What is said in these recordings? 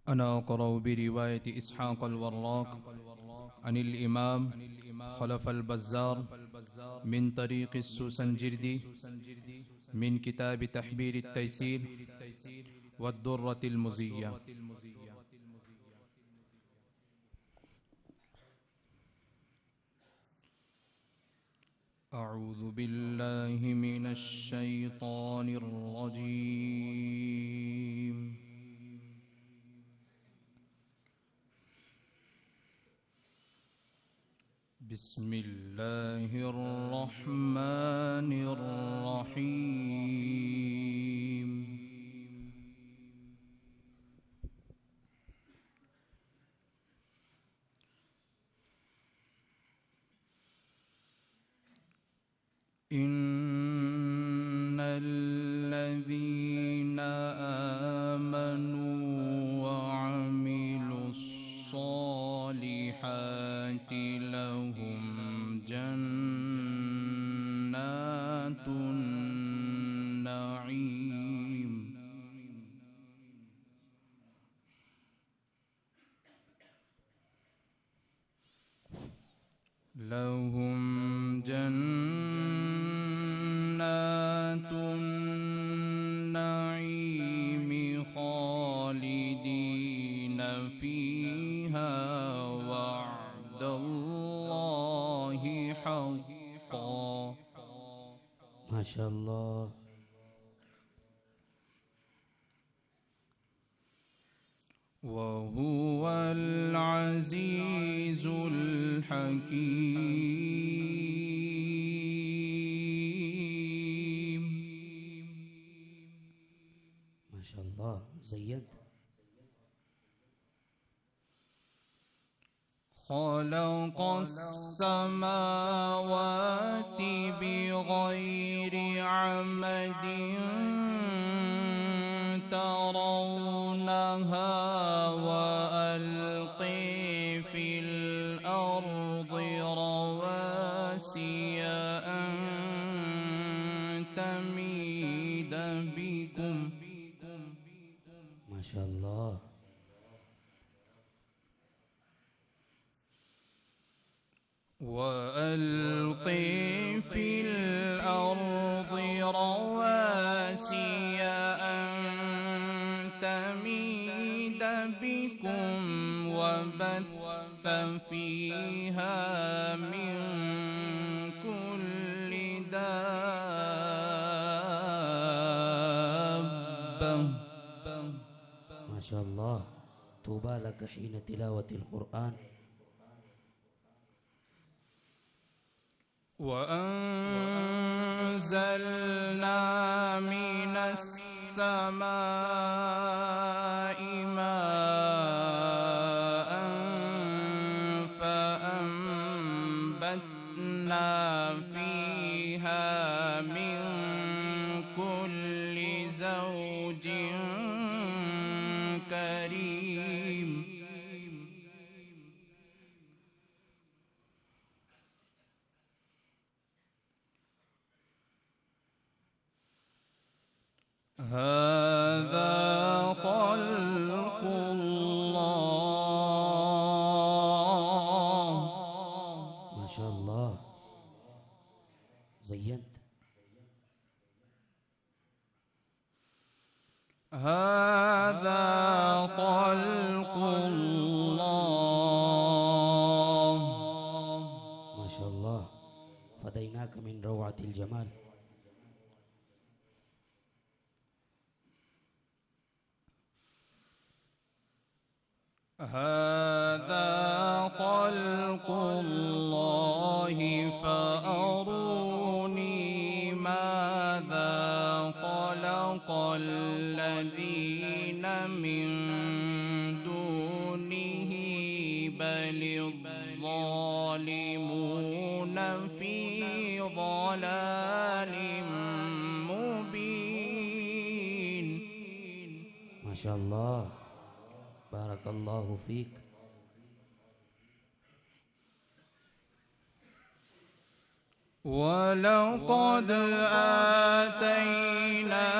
أنا أقرأ برواية إسحاق الوراق عن الإمام خلف البزار من طريق السوسنجردي من كتاب تحبير التيسير والدرة المزية. أعوذ بالله من الشيطان الرجيم. بسم الله الرحمن الرحيم. إن الذين آمنوا وعملوا الصالحات لهم جنات النعيم لهم جنات النعيم خالدين فيها وعد الله حقا. ما شاء الله. وهو العزيز الحكيم. ما شاء الله. زيد. خلق السماوات بغير عمد ترونها وألقي في الأرض رواسي أن تميد بكم. ما شاء الله. وألقي في الأرض رواسي أن تميد بكم وبث فيها من كل دابة. ما شاء الله. طوبى لك حين تلاوة القرآن. وأنزلنا من السماء ماء فأنبتنا فيها من كل زوج كريم. هذا خلق الله. ما شاء الله. زيد. هذا خلق الله. ما شاء الله. فديناك من روعة الجمال. هذا خلق الله فأروني ماذا خلق الذين من دونه بل الظالمون في ضلال مبين. ما شاء الله. بارك الله فيك. ولقد آتينا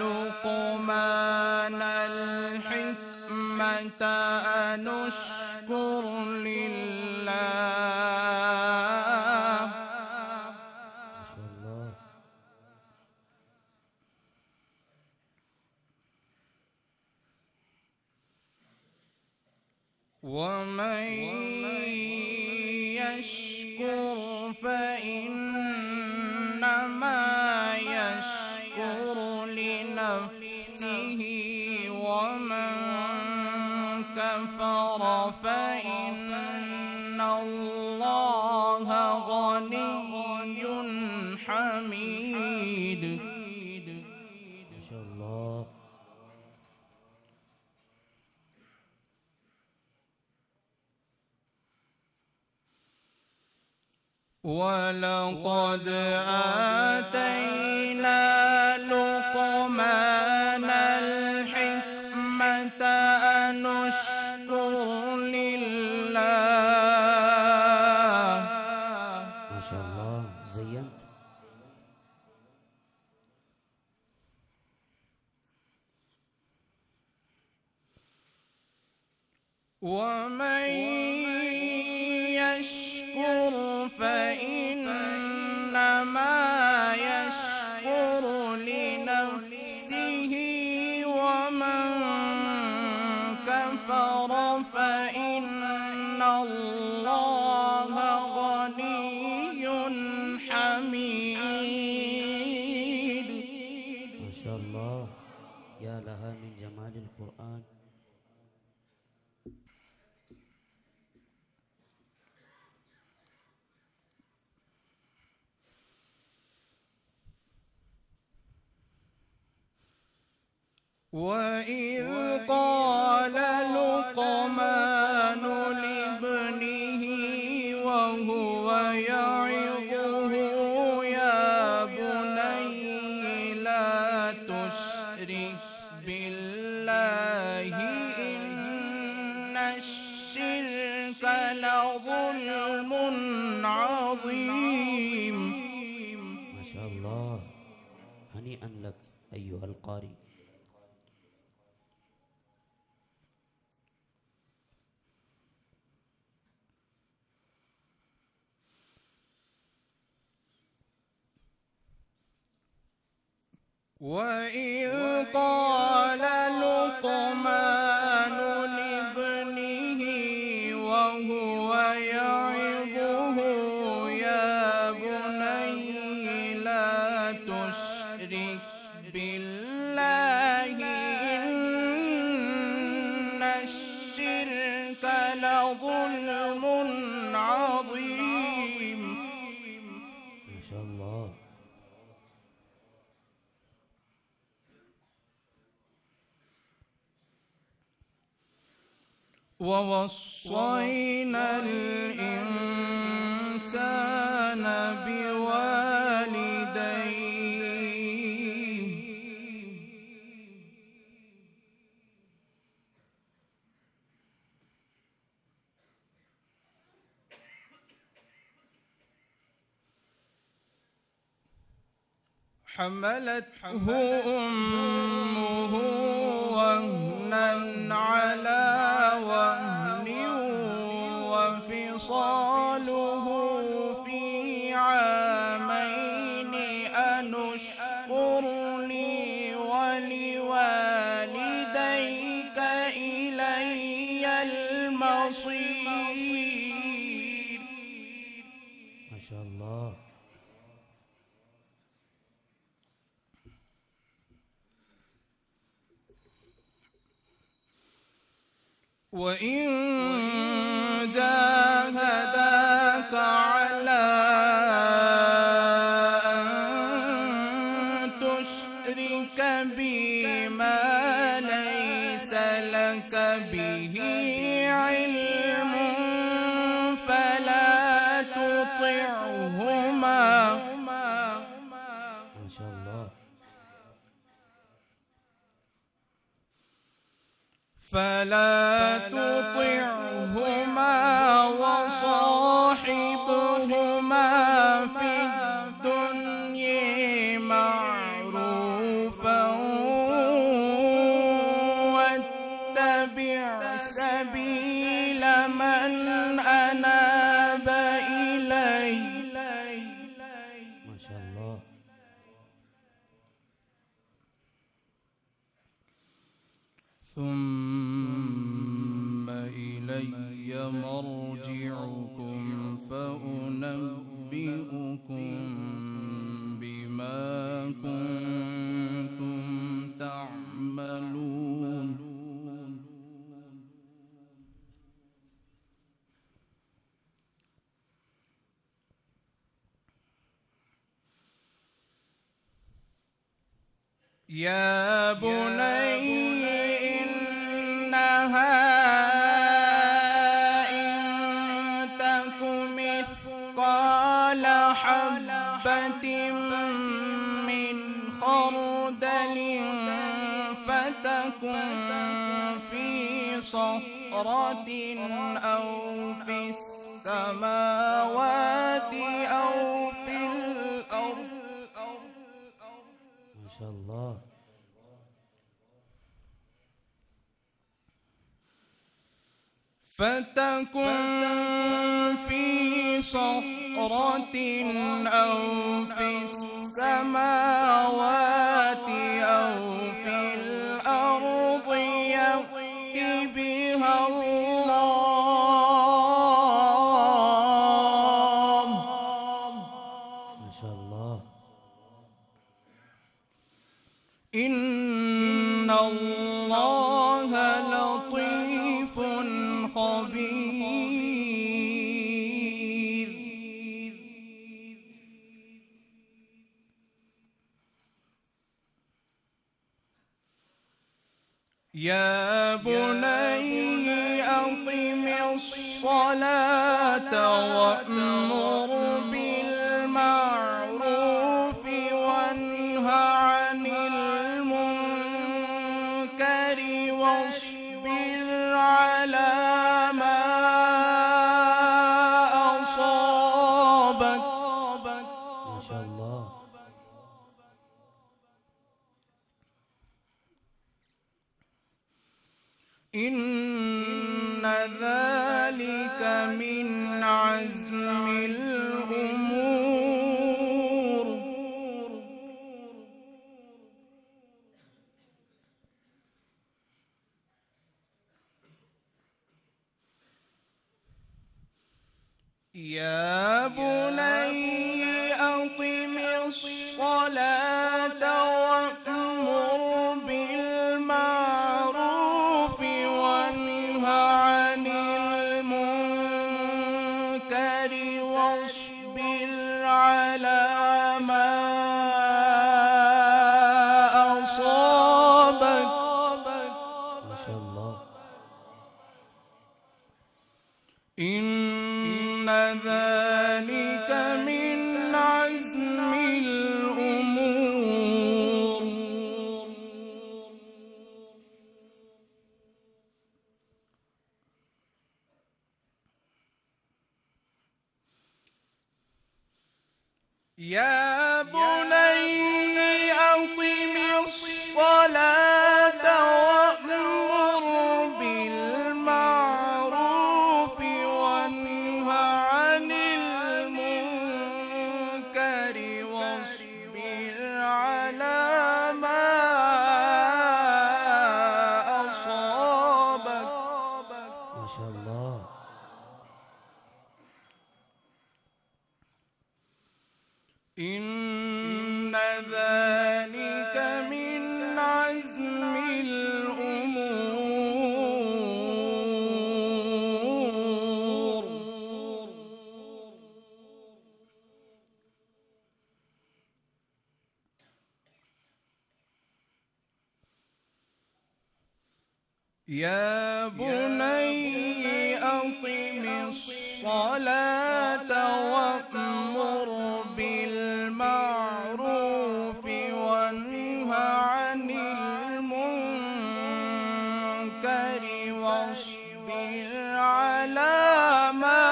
لقمان الحكمة الحكمة أن أشكر لله ما شاء الله. ومن يشكر فإنما يشكر لنفسه ومن كفر فإن الله غني حميد. ما شاء الله. ولقد آتينا لقمان الحكمة أن اشكر لله. ما شاء الله. زينت. ومن يشكر فإنما يشكر لنفسه ومن كفر فإن الله غني حميد. ما شاء الله. يا لها من جمال القرآن. وإذ قال لقمان لابنه وهو يعظه يا بني لا تشرك بالله إن الشرك لظلم عظيم. ما شاء الله. هنيئا لك أيها القارئ. وإذ قال لقمان لابنه وهو يعظه يا بني لا تشرك بالله إن الشرك لظلم عظيم. ما شاء الله. ووصينا الإنسان بوالديه حملته أمه وهنا على وهن وفصاله في عامين أن اشكر لي ولوالديك إلي المصير. ما شاء الله. وإن جاهداك على أن تشرك بي ما ليس لك به علم فلا تطعهما. ما شاء الله. فلا تطعهما وصاحبهما في الدنيا معروفا واتبع واتبع سبيل من أناب إلي. ما شاء الله. ثم إلي مرجعكم فأنبئكم بما كنتم تعملون. يا بني إنها إن تك مثقال حبة من خردل فتكن في صخرة أو في السماوات أو في الأرض. ما شاء الله. فتكن في صخرة أو في السماوات أو في الأرض يأت بها الله. ما شاء الله. إن الله لطيف خبير. يا بني أقم الصلاة وأمر بالمعروف وانه عن المنكر واصبر على ما أصابك. ما شاء الله. إن ذلك من عزم الأمور. يا بني أقم الصلاة وأمر بالمعروف وانه عن المنكر واصبر على ما أصابك. ما شاء الله. إن ذلك من عزم الأمور. يا بني أقم الصلاة وأمر بالمعروف وانه عن المنكر واصبر على ما أصابك. ما شاء الله. إن ذلك من عزم الأمور. يا بني أقم الصلاة وأمر بالمعروف وانه عن المنكر واصبر على ما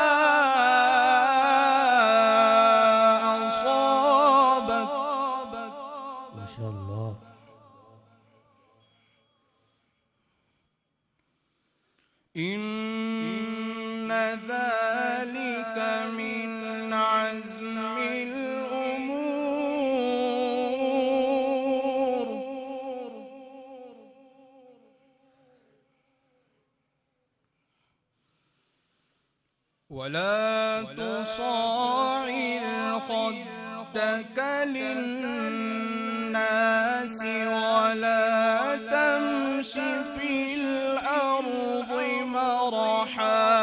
أصابك. ما شاء الله. إن ذلك من عزم الأمور ولا تصاعر خدك للناس ولا تمش في الأرض مرحا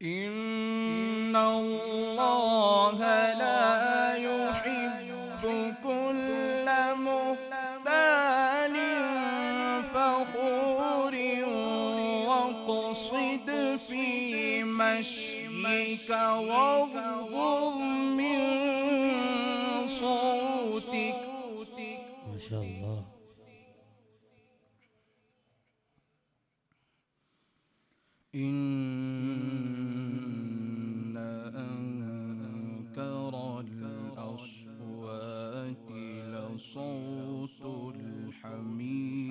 إن الله لا يحب كل مختال فخور واقصد في مشيك واغضض من صوتك. ما شاء الله. إن أنكر الأصوات لصوت الحمير.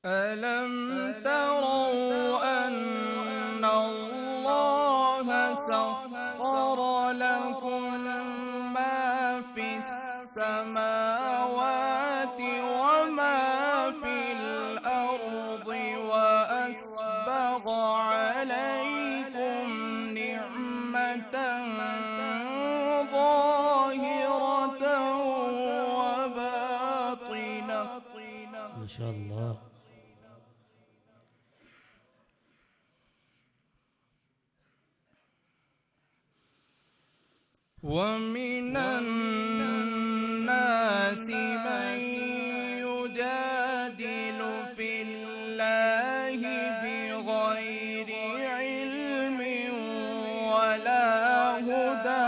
ألم تروا أن الله سخر لكم ما في السماوات وما في الأرض وأسبغ عليكم نعمة ظاهرة وباطنة. ما شاء الله. ومن الناس من يجادل في الله بغير علم ولا هدى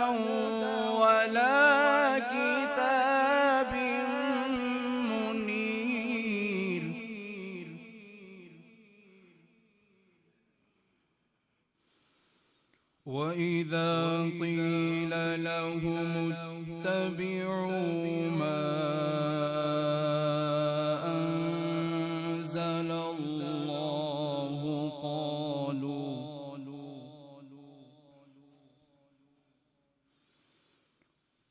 ولا كتاب منير. وإذا قيل لهم اتبعوا ما أنزل الله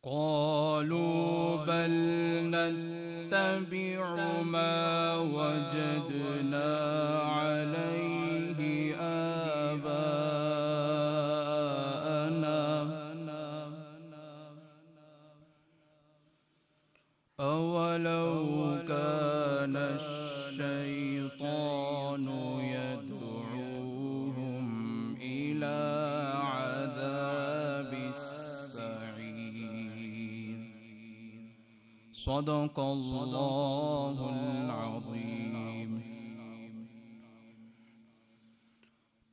قالوا بل نتبع ما وجدنا عليه أولو كان الشيطان يدعوهم إلى عذاب السعير. صدق الله العظيم.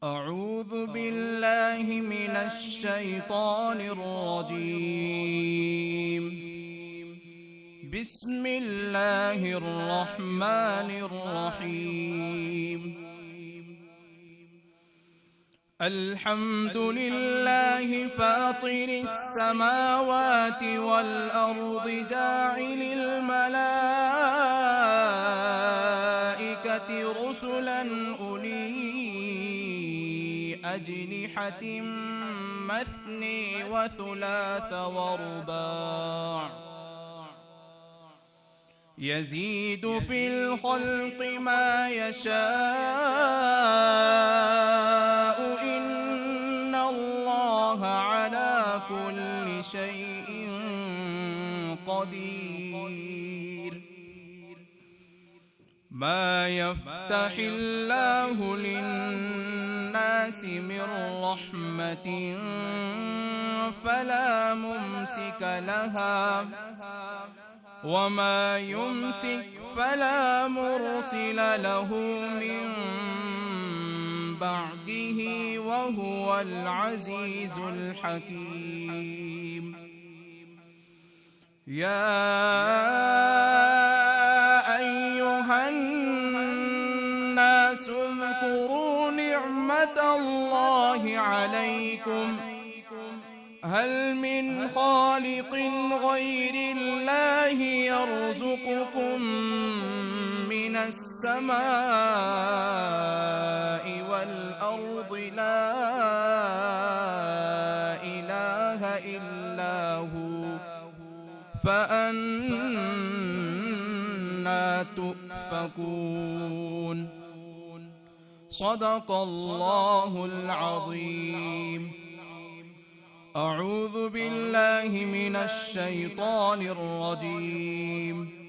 أعوذ بالله من الشيطان الرجيم. بسم الله الرحمن الرحيم. الحمد لله فاطر السماوات والأرض جاعل الملائكة رسلا أولي أجنحة مثني وثلاث ورباع يزيد في الخلق ما يشاء إن الله على كل شيء قدير. ما يفتح الله للناس من رحمة فلا ممسك لها وما يمسك فلا مرسل له من بعده وهو العزيز الحكيم. يا أيها الناس اذكروا نعمة الله عليكم هل من خالق غير الله يرزقكم من السماء والأرض لا إله إلا هو فأنا تؤفكون. صدق الله العظيم. أعوذ بالله من الشيطان الرجيم.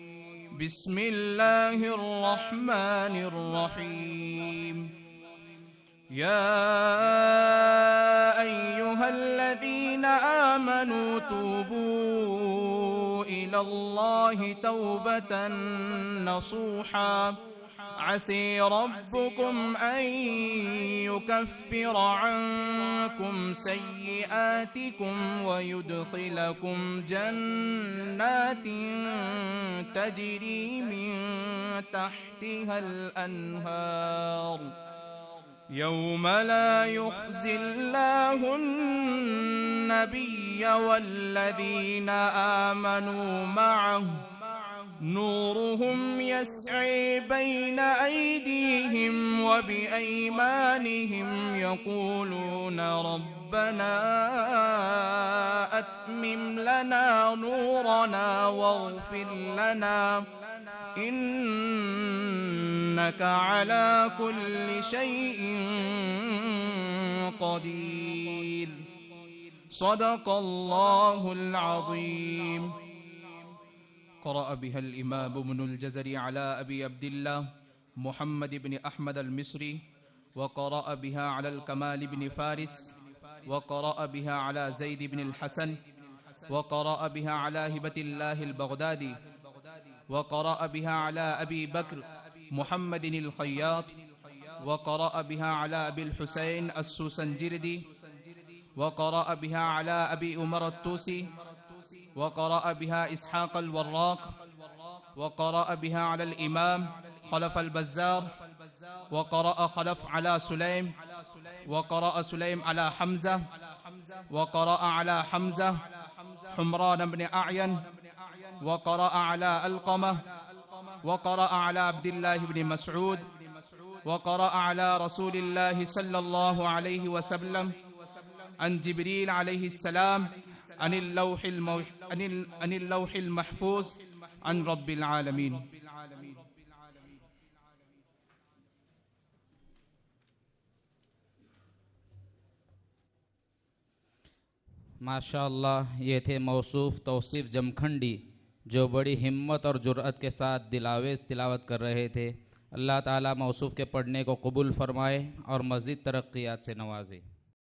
بسم الله الرحمن الرحيم. يا أيها الذين آمنوا توبوا إلى الله توبة نصوحا عسى ربكم أن يكفر عنكم سيئاتكم ويدخلكم جنات تجري من تحتها الأنهار يوم لا يخزي الله النبي والذين آمنوا معه نورهم يسعي بين أيديهم وبأيمانهم يقولون ربنا أتمم لنا نورنا واغفر لنا إنك على كل شيء قدير. صدق الله العظيم. قرأ بها الإمام ابن الجزري على أبي عبد الله محمد بن أحمد المصري، وقرأ بها على الكمال بن فارس، وقرأ بها على زيد بن الحسن، وقرأ بها على هبة الله البغدادي، وقرأ بها على أبي بكر محمد الخياط، وقرأ بها على أبي الحسين السوسنجردي، وقرأ بها على أبي عمر الطوسي، وقرأ بها إسحاق الوراق، وقرأ بها على الإمام خلف البزار، وقرأ خلف على سليم، وقرأ سليم على حمزة، وقرأ على حمزة حمران بن أعين، وقرأ على القمة، وقرأ على عبد الله بن مسعود، وقرأ على رسول الله صلى الله عليه وسلم عن جبريل عليه السلام عن اللوح المحفوظ عن رب العالمين. माशाअल्लाह, ये थे मौसूफ तौसीफ जमखंडी जो बड़ी हिम्मत और जुर्अत के साथ दिलावेज तिलावत कर रहे थे। अल्लाह ताला मौसूफ के पढ़ने को कबूल फरमाए और मज़ीद तरक्कियात से नवाजे।